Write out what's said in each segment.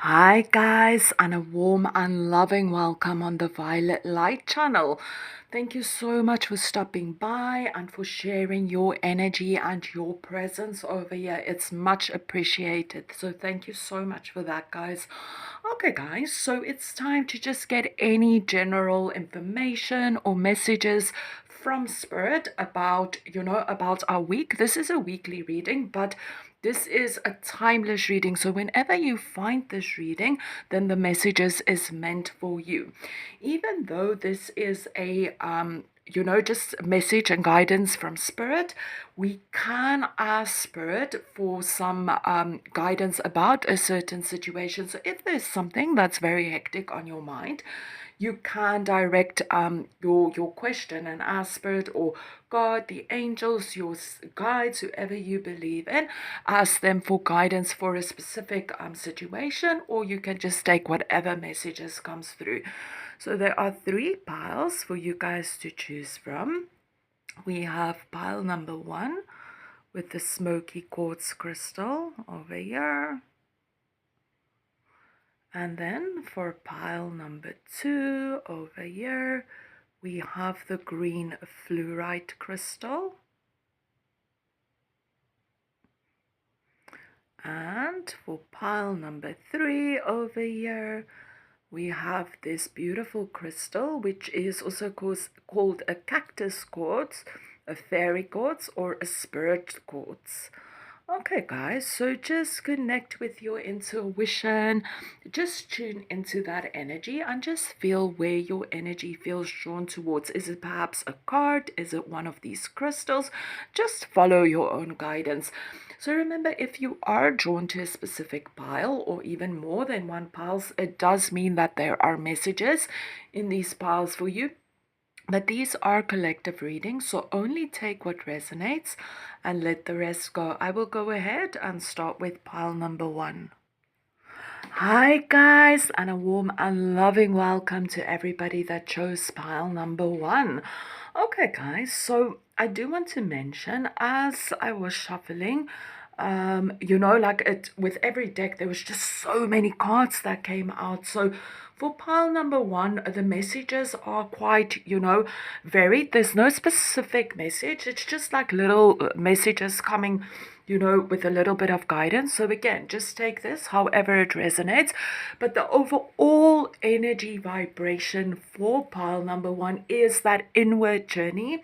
Hi guys, and a warm and loving welcome on the Violet Light channel. Thank you so much for stopping by and for sharing your energy and your presence over here. It's much appreciated. So thank you so much for that, guys. Okay, guys, so it's time to just get any general information or messages from Spirit about, about our week. This is a weekly reading, but this is a timeless reading. So whenever you find this reading, then the messages is meant for you. Even though this is a just message and guidance from Spirit, we can ask Spirit for some guidance about a certain situation. So if there's something that's very hectic on your mind, you can direct your question and ask Spirit or God, the angels, your guides, whoever you believe in, ask them for guidance for a specific situation, or you can just take whatever messages comes through. So there are 3 piles for you guys to choose from. We have pile number 1 with the smoky quartz crystal over here. And then for pile number 2 over here, we have the green fluorite crystal. And for pile number 3 over here, we have this beautiful crystal, which is also called a cactus quartz, a fairy quartz, or a spirit quartz. Okay, guys, so just connect with your intuition, just tune into that energy and just feel where your energy feels drawn towards. Is it perhaps a card? Is it one of these crystals? Just follow your own guidance. So remember, if you are drawn to a specific pile or even more than one piles, it does mean that there are messages in these piles for you. But these are collective readings, so only take what resonates and let the rest go. I will go ahead and start with pile number 1. Hi guys, and a warm and loving welcome to everybody that chose pile number 1. Okay guys, so I do want to mention, as I was shuffling, with every deck there was just so many cards that came out. So for pile number 1, the messages are quite, varied. There's no specific message. It's just like little messages coming, with a little bit of guidance. So again, just take this however it resonates. But the overall energy vibration for pile number 1 is that inward journey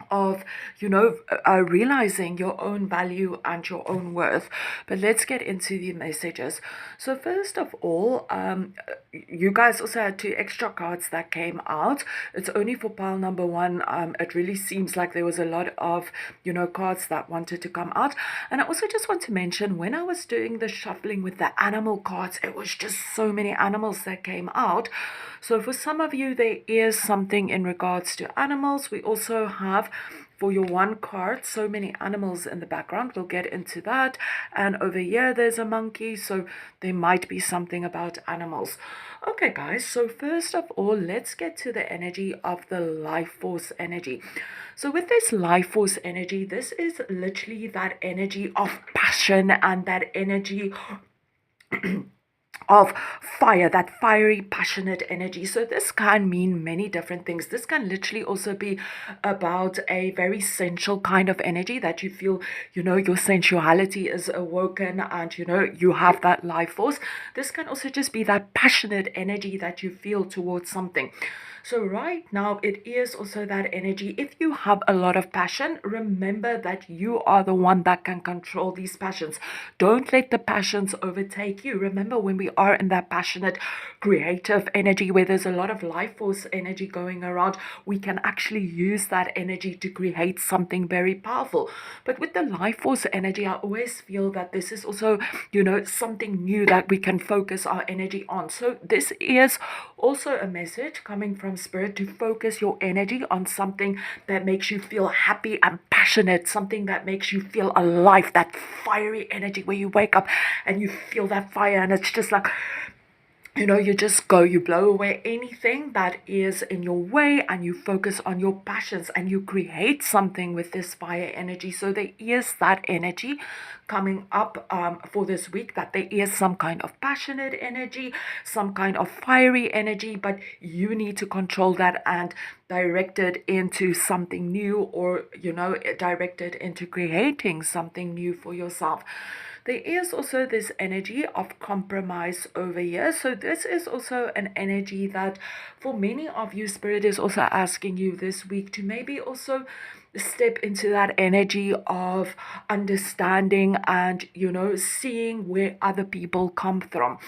of realizing your own value and your own worth. But let's get into the messages. So first of all, you guys also had 2 extra cards that came out. It's only for pile number 1. It really seems like there was a lot of cards that wanted to come out. And I also just want to mention, when I was doing the shuffling with the animal cards, it was just so many animals that came out. So for some of you, there is something in regards to animals. We also have, for your 1 card, so many animals in the background. We'll get into that. And over here, there's a monkey. So there might be something about animals. Okay, guys. So first of all, let's get to the energy of the life force energy. So with this life force energy, this is literally that energy of passion and that energy of fire, that fiery, passionate energy. So this can mean many different things. This can literally also be about a very sensual kind of energy that you feel, your sensuality is awoken and, you have that life force. This can also just be that passionate energy that you feel towards something. So right now, it is also that energy. If you have a lot of passion, remember that you are the one that can control these passions. Don't let the passions overtake you. Remember, when we are in that passionate, creative energy where there's a lot of life force energy going around, we can actually use that energy to create something very powerful. But with the life force energy, I always feel that this is also, something new that we can focus our energy on. So this is also a message coming from Spirit to focus your energy on something that makes you feel happy and passionate, something that makes you feel alive, that fiery energy where you wake up and you feel that fire and it's just like you just go, you blow away anything that is in your way, and you focus on your passions, and you create something with this fire energy. So there is that energy coming up for this week, that there is some kind of passionate energy, some kind of fiery energy, but you need to control that and direct it into something new, or direct it into creating something new for yourself. There is also this energy of compromise over here. So this is also an energy that for many of you, Spirit is also asking you this week to maybe also step into that energy of understanding and, seeing where other people come from.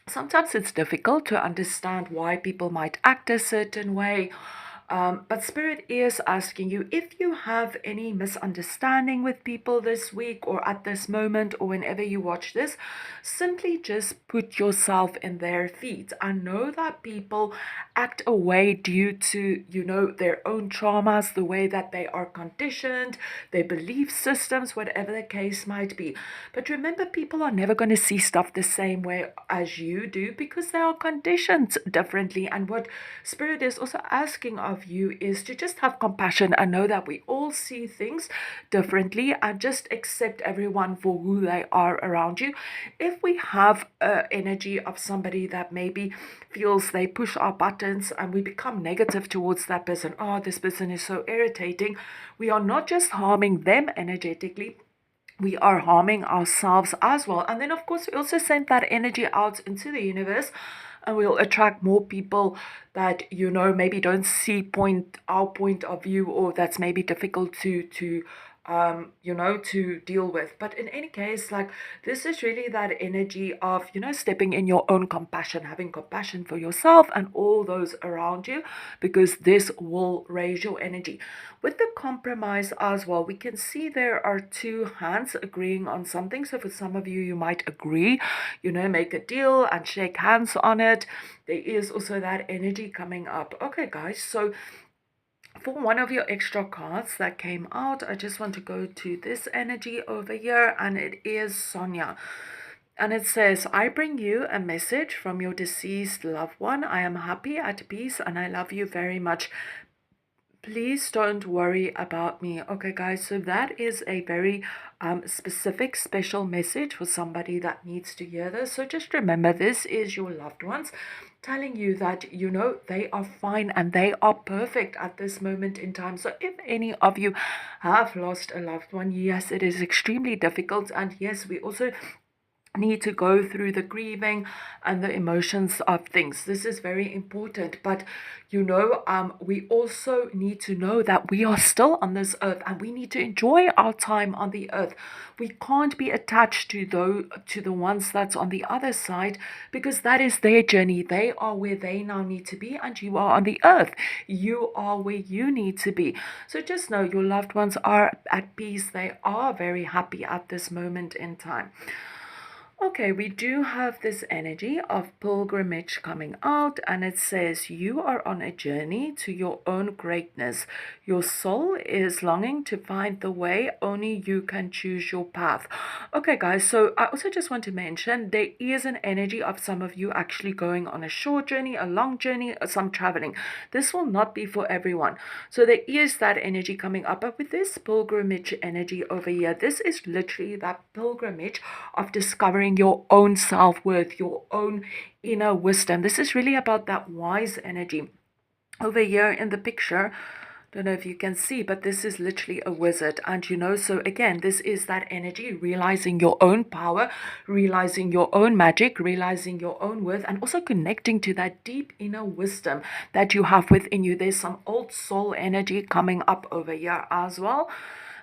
Sometimes it's difficult to understand why people might act a certain way. But Spirit is asking you, if you have any misunderstanding with people this week or at this moment or whenever you watch this, simply just put yourself in their feet. I know that people act away due to, their own traumas, the way that they are conditioned, their belief systems, whatever the case might be. But remember, people are never going to see stuff the same way as you do, because they are conditioned differently. And what Spirit is also asking of you is to just have compassion and know that we all see things differently, and just accept everyone for who they are around you. If we have energy of somebody that maybe feels they push our buttons and we become negative towards that person, oh, this person is so irritating, we are not just harming them energetically, we are harming ourselves as well. And then, of course, we also send that energy out into the universe, and we'll attract more people that, maybe don't see our point of view, or that's maybe difficult to deal with. But in any case, like, this is really that energy of, stepping in your own compassion, having compassion for yourself and all those around you, because this will raise your energy. With the compromise as well, we can see there are two hands agreeing on something. So for some of you, you might agree, make a deal and shake hands on it. There is also that energy coming up. Okay, guys, so for one of your extra cards that came out, I just want to go to this energy over here, and it is Sonia. And it says, I bring you a message from your deceased loved one. I am happy, at peace, and I love you very much. Please don't worry about me. Okay, guys, so that is a very specific, special message for somebody that needs to hear this. So just remember, this is your loved ones telling you that, they are fine and they are perfect at this moment in time. So if any of you have lost a loved one, yes, it is extremely difficult. And yes, we also need to go through the grieving and the emotions of things. This is very important. But we also need to know that we are still on this earth, and we need to enjoy our time on the earth. We can't be attached to the ones that's on the other side, because that is their journey. They are where they now need to be, and you are on the earth. You are where you need to be. So just know your loved ones are at peace. They are very happy at this moment in time. Okay, we do have this energy of pilgrimage coming out, and it says you are on a journey to your own greatness. Your soul is longing to find the way. Only you can choose your path. Okay, guys, so I also just want to mention there is an energy of some of you actually going on a short journey, a long journey, some traveling. This will not be for everyone. So there is that energy coming up, but with this pilgrimage energy over here, this is literally that pilgrimage of discovering your own self-worth, your own inner wisdom. This is really about that wise energy. Over here in the picture, don't know if you can see, but this is literally a wizard. And so again, this is that energy, realizing your own power, realizing your own magic, realizing your own worth, and also connecting to that deep inner wisdom that you have within you. There's some old soul energy coming up over here as well.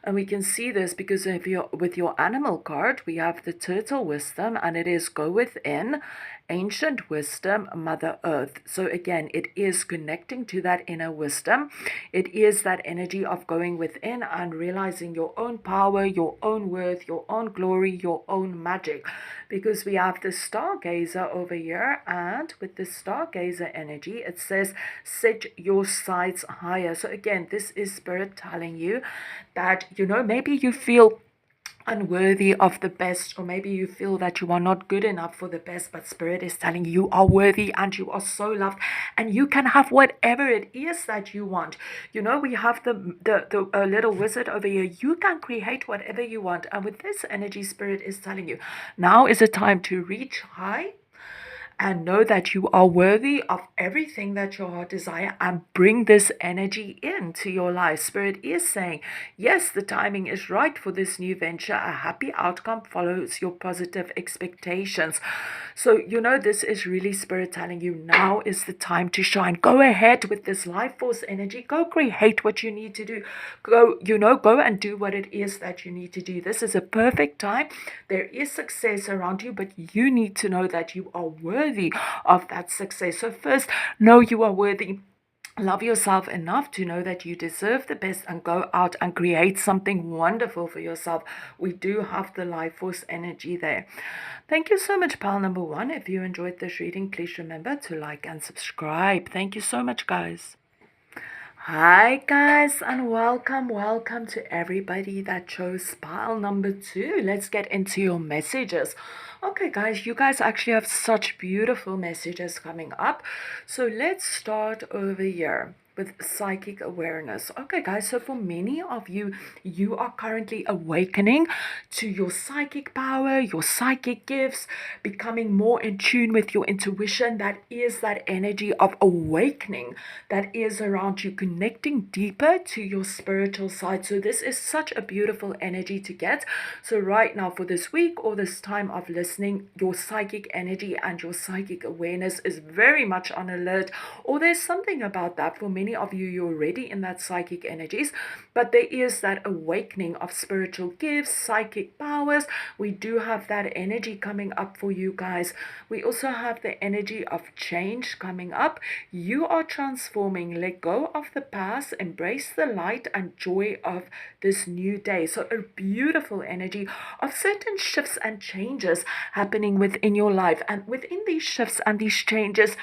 And we can see this because with your animal card, we have the turtle wisdom, and it is go within, ancient wisdom, Mother Earth. So again, it is connecting to that inner wisdom. It is that energy of going within and realizing your own power, your own worth, your own glory, your own magic. Because we have the stargazer over here, and with the stargazer energy, it says set your sights higher. So again, this is spirit telling you that maybe you feel unworthy of the best, or maybe you feel that you are not good enough for the best, but Spirit is telling you are worthy and you are so loved, and you can have whatever it is that you want. You know, we have the little wizard over here. You can create whatever you want, and with this energy, Spirit is telling you now is a time to reach high and know that you are worthy of everything that your heart desire, and bring this energy into your life. Spirit is saying, yes, the timing is right for this new venture. A happy outcome follows your positive expectations. So, you know, this is really Spirit telling you now is the time to shine. Go ahead with this life force energy. Go create what you need to do. Go, go and do what it is that you need to do. This is a perfect time. There is success around you, but you need to know that you are worthy of that success. So first, know you are worthy. Love yourself enough to know that you deserve the best, and go out and create something wonderful for yourself. We do have the life force energy there. Thank you so much, pal number one. If you enjoyed this reading, please remember to like and subscribe. Thank you so much, guys. Hi guys, and welcome to everybody that chose pile number 2. Let's get into your messages. Okay guys, you guys actually have such beautiful messages coming up. So let's start over here with psychic awareness. Okay guys, so for many of you, you are currently awakening to your psychic power, your psychic gifts, becoming more in tune with your intuition. That is that energy of awakening that is around you, connecting deeper to your spiritual side. So this is such a beautiful energy to get. So right now, for this week or this time of listening, your psychic energy and your psychic awareness is very much on alert, or there's something about that. For many of you, you're already in that psychic energies, but there is that awakening of spiritual gifts, psychic powers. We do have that energy coming up for you guys. We also have the energy of change coming up. You are transforming. Let go of the past, embrace the light and joy of this new day. So a beautiful energy of certain shifts and changes happening within your life, and within these shifts and these changes,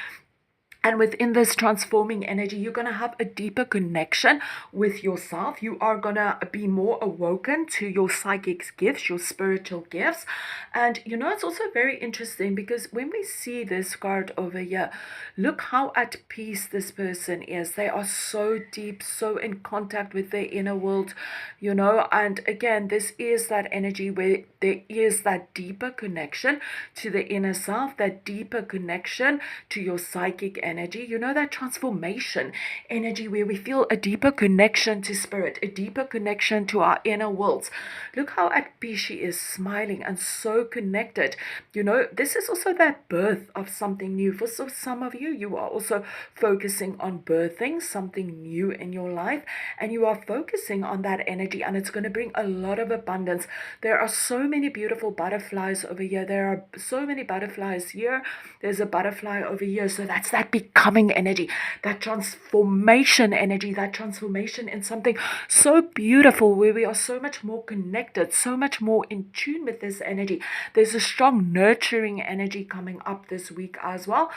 and within this transforming energy, you're going to have a deeper connection with yourself. You are going to be more awoken to your psychic gifts, your spiritual gifts. And, it's also very interesting because when we see this card over here, look how at peace this person is. They are so deep, so in contact with their inner world, And again, this is that energy where there is that deeper connection to the inner self, that deeper connection to your psychic energy, that transformation energy where we feel a deeper connection to spirit, a deeper connection to our inner worlds. Look how at peace she is, smiling and so connected. This is also that birth of something new. For some of you, you are also focusing on birthing something new in your life, and you are focusing on that energy, and it's going to bring a lot of abundance. There are so many beautiful butterflies over here. There are so many butterflies here. There's a butterfly over here. So that's that becoming energy, that transformation energy, that transformation in something so beautiful where we are so much more connected, so much more in tune with this energy. There's a strong nurturing energy coming up this week as well.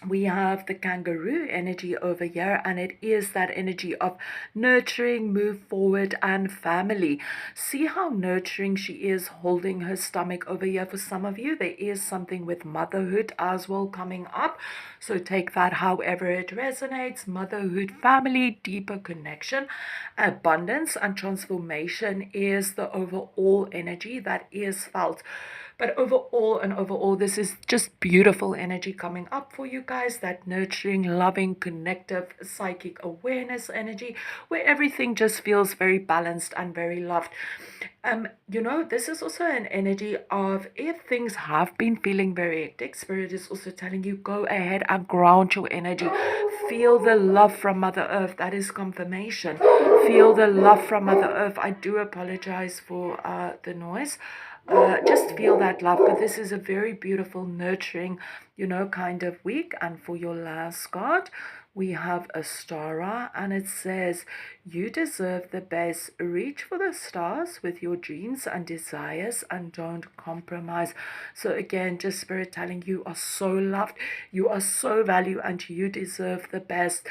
We have the kangaroo energy over here, and it is that energy of nurturing, move forward, and family. See how nurturing she is, holding her stomach over here. For some of you, there is something with motherhood as well coming up. So take that however it resonates. Motherhood, family, deeper connection, abundance, and transformation is the overall energy that is felt. But overall, this is just beautiful energy coming up for you guys. That nurturing, loving, connective, psychic awareness energy where everything just feels very balanced and very loved. This is also an energy of, if things have been feeling very hectic, Spirit is also telling you, go ahead and ground your energy. Feel the love from Mother Earth. That is confirmation. Feel the love from Mother Earth. I do apologize for the noise. Just feel that love. But this is a very beautiful, nurturing, kind of week. And for your last card, we have a star, and it says, you deserve the best. Reach for the stars with your dreams and desires, and don't compromise. So again, just Spirit telling you are so loved, you are so valued, and you deserve the best.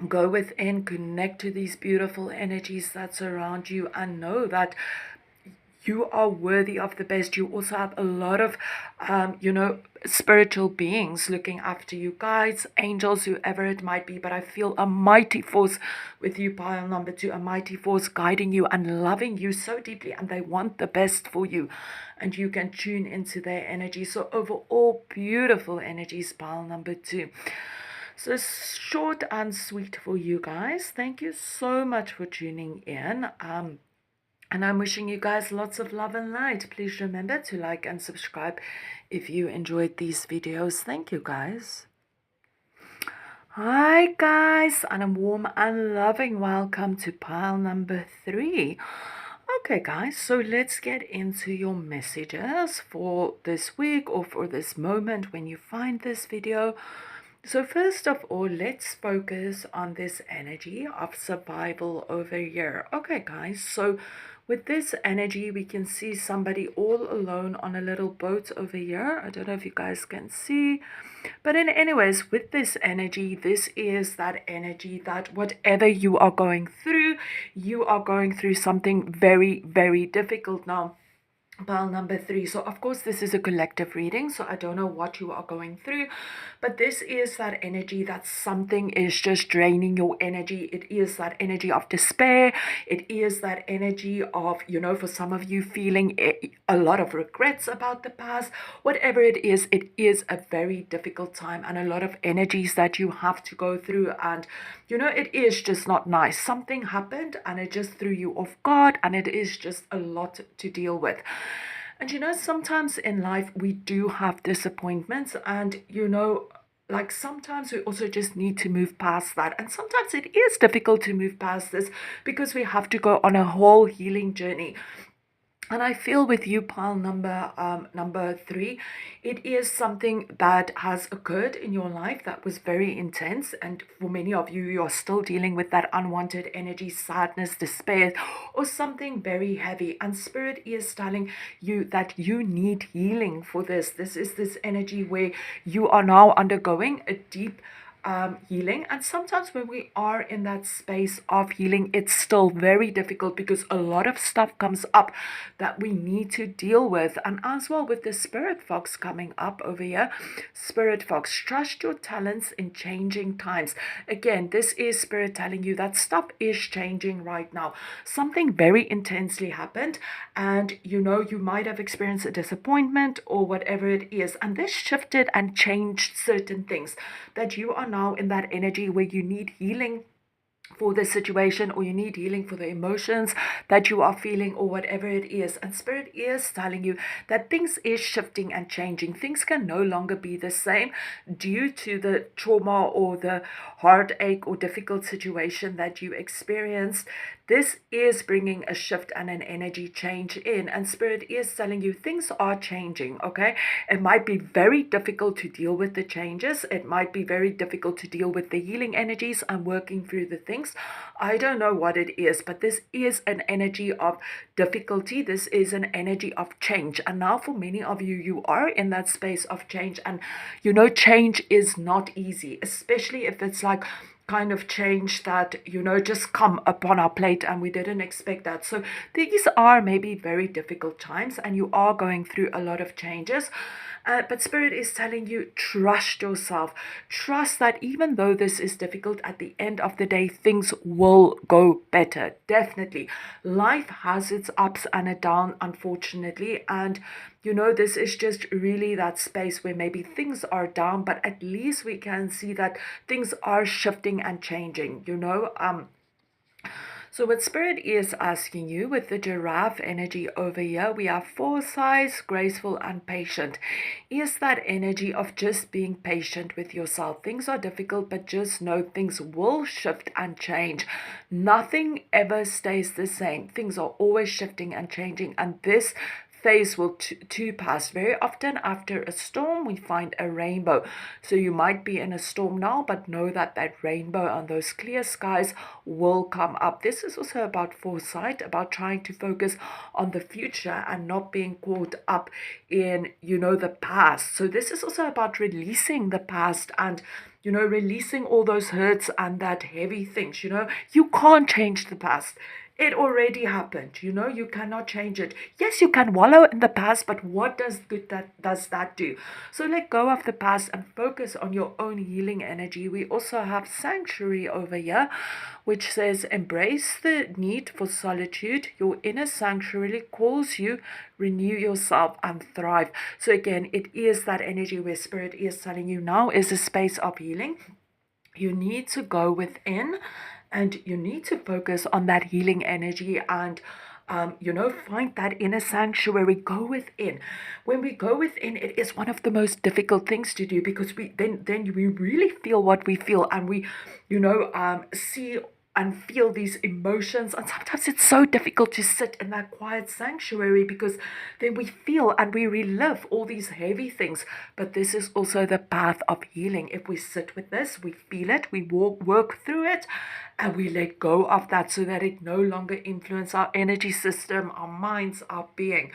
Go within, connect to these beautiful energies that surround you, and know that you are worthy of the best. You also have a lot of, spiritual beings looking after you, guides, angels, whoever it might be. But I feel a mighty force with you, pile number 2, a mighty force guiding you and loving you so deeply, and they want the best for you, and you can tune into their energy. So overall, beautiful energies, pile number 2. So short and sweet for you guys. Thank you so much for tuning in. And I'm wishing you guys lots of love and light. Please remember to like and subscribe if you enjoyed these videos. Thank you, guys. Hi, guys, and a warm and loving welcome to pile number 3. Okay, guys, so let's get into your messages for this week or for this moment when you find this video. So first of all, let's focus on this energy of survival over here. Okay, guys, so with this energy, we can see somebody all alone on a little boat over here. I don't know if you guys can see. But anyways, with this energy, this is that energy that whatever you are going through something very, very difficult now. Pile number 3. So of course this is a collective reading, so I don't know what you are going through, but this is that energy that something is just draining your energy. It is that energy of despair. It is that energy of, for some of you feeling a lot of regrets about the past. Whatever it is a very difficult time and a lot of energies that you have to go through, and it is just not nice. Something happened and it just threw you off guard, and it is just a lot to deal with. And sometimes in life we do have disappointments, and like sometimes we also just need to move past that. And sometimes it is difficult to move past this because we have to go on a whole healing journey. And I feel with you, pile number 3, it is something that has occurred in your life that was very intense. And for many of you, you're still dealing with that unwanted energy, sadness, despair, or something very heavy. And Spirit is telling you that you need healing for this. This is this energy where you are now undergoing a deep healing. And sometimes when we are in that space of healing, it's still very difficult because a lot of stuff comes up that we need to deal with. And as well with the Spirit Fox coming up over here, Spirit Fox, trust your talents in changing times. Again, this is Spirit telling you that stuff is changing right now. Something very intensely happened, and you might have experienced a disappointment or whatever it is, and this shifted and changed certain things that you are now in that energy where you need healing for the situation, or you need healing for the emotions that you are feeling, or whatever it is. And Spirit is telling you that things is shifting and changing. Things can no longer be the same due to the trauma or the heartache or difficult situation that you experienced. This is bringing a shift and an energy change in, and Spirit is telling you things are changing, okay? It might be very difficult to deal with the changes. It might be very difficult to deal with the healing energies and working through the things. I don't know what it is, but this is an energy of difficulty. This is an energy of change. And now for many of you, you are in that space of change, and change is not easy, especially if it's like kind of change that just come upon our plate and we didn't expect that. So these are maybe very difficult times and you are going through a lot of changes, but Spirit is telling you, trust yourself. Trust that even though this is difficult, at the end of the day things will go better. Definitely life has its ups and a down, unfortunately, and this is just really that space where maybe things are down, but at least we can see that things are shifting and changing. So what Spirit is asking you with the giraffe energy over here, we have foresight, graceful, and patient. Is that energy of just being patient with yourself. Things are difficult, but just know things will shift and change. Nothing ever stays the same. Things are always shifting and changing, and this phase will too pass. Very often after a storm we find a rainbow. So you might be in a storm now, but know that that rainbow on those clear skies will come up. This is also about foresight, about trying to focus on the future and not being caught up in the past. So this is also about releasing the past and releasing all those hurts and that heavy things. You can't change the past. It already happened. You cannot change it. Yes, you can wallow in the past, but what does that do? So let go of the past and focus on your own healing energy. We also have sanctuary over here, which says embrace the need for solitude. Your inner sanctuary calls you, renew yourself and thrive. So again, it is that energy where spirit is telling you now is a space of healing. You need to go within and you need to focus on that healing energy and find that inner sanctuary. Go within. When we go within, it is one of the most difficult things to do, because then we really feel what we feel, and we see and feel these emotions. And sometimes it's so difficult to sit in that quiet sanctuary, because then we feel and we relive all these heavy things. But this is also the path of healing. If we sit with this, we feel it, we work through it, and we let go of that so that it no longer influences our energy system, our minds, our being.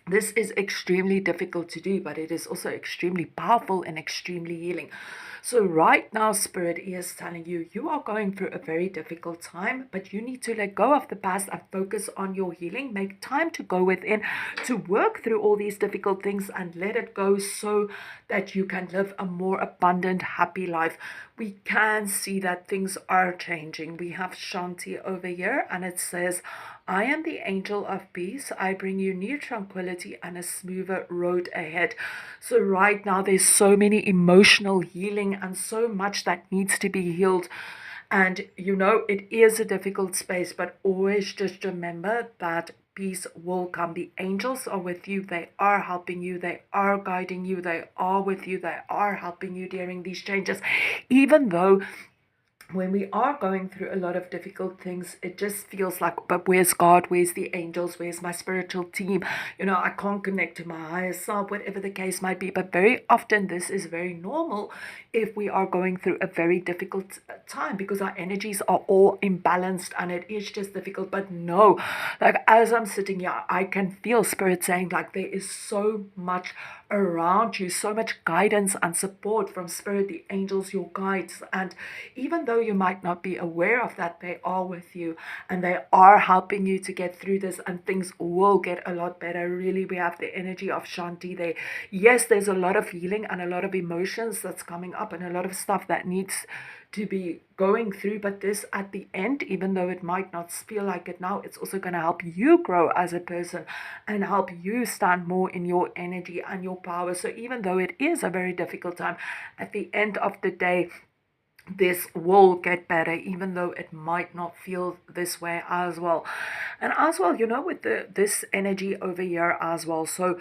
This is extremely difficult to do, but it is also extremely powerful and extremely healing. So right now, Spirit is telling you, you are going through a very difficult time, but you need to let go of the past and focus on your healing. Make time to go within, to work through all these difficult things and let it go, so that you can live a more abundant, happy life. We can see that things are changing. We have Shanti over here, and it says, I am the angel of peace. I bring you new tranquility and a smoother road ahead. So right now, there's so many emotional healing and so much that needs to be healed. And it is a difficult space, but always just remember that peace will come. The angels are with you. They are helping you. They are guiding you. They are with you. They are helping you during these changes. Even though when we are going through a lot of difficult things, it just feels like, but where's God? Where's the angels? Where's my spiritual team? I can't connect to my higher self, whatever the case might be. But very often this is very normal if we are going through a very difficult time, because our energies are all imbalanced and it is just difficult. But no, like as I'm sitting here, I can feel Spirit saying, like, there is so much around you, so much guidance and support from Spirit, the angels, your guides. And even though you might not be aware of that, they are with you and they are helping you to get through this, and things will get a lot better. Really, we have the energy of Shanti there. Yes, there's a lot of healing and a lot of emotions that's coming up and a lot of stuff that needs to be going through, but this at the end, even though it might not feel like it now, it's also going to help you grow as a person and help you stand more in your energy and your power. So even though it is a very difficult time, at the end of the day, this will get better, even though it might not feel this way as well. And as well, with this energy over here as well. So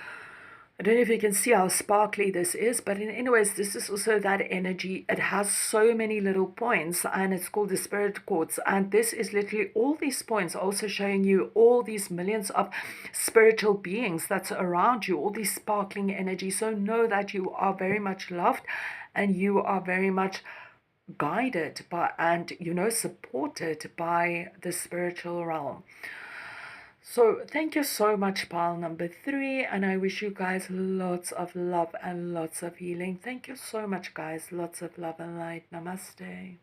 I don't know if you can see how sparkly this is, but anyways, this is also that energy. It has so many little points, and it's called the spirit quartz. And this is literally all these points also showing you all these millions of spiritual beings that's around you, all these sparkling energy. So know that you are very much loved and you are very much guided by and supported by the spiritual realm. So thank you so much, pile number 3, and I wish you guys lots of love and lots of healing. Thank you so much, guys. Lots of love and light. Namaste.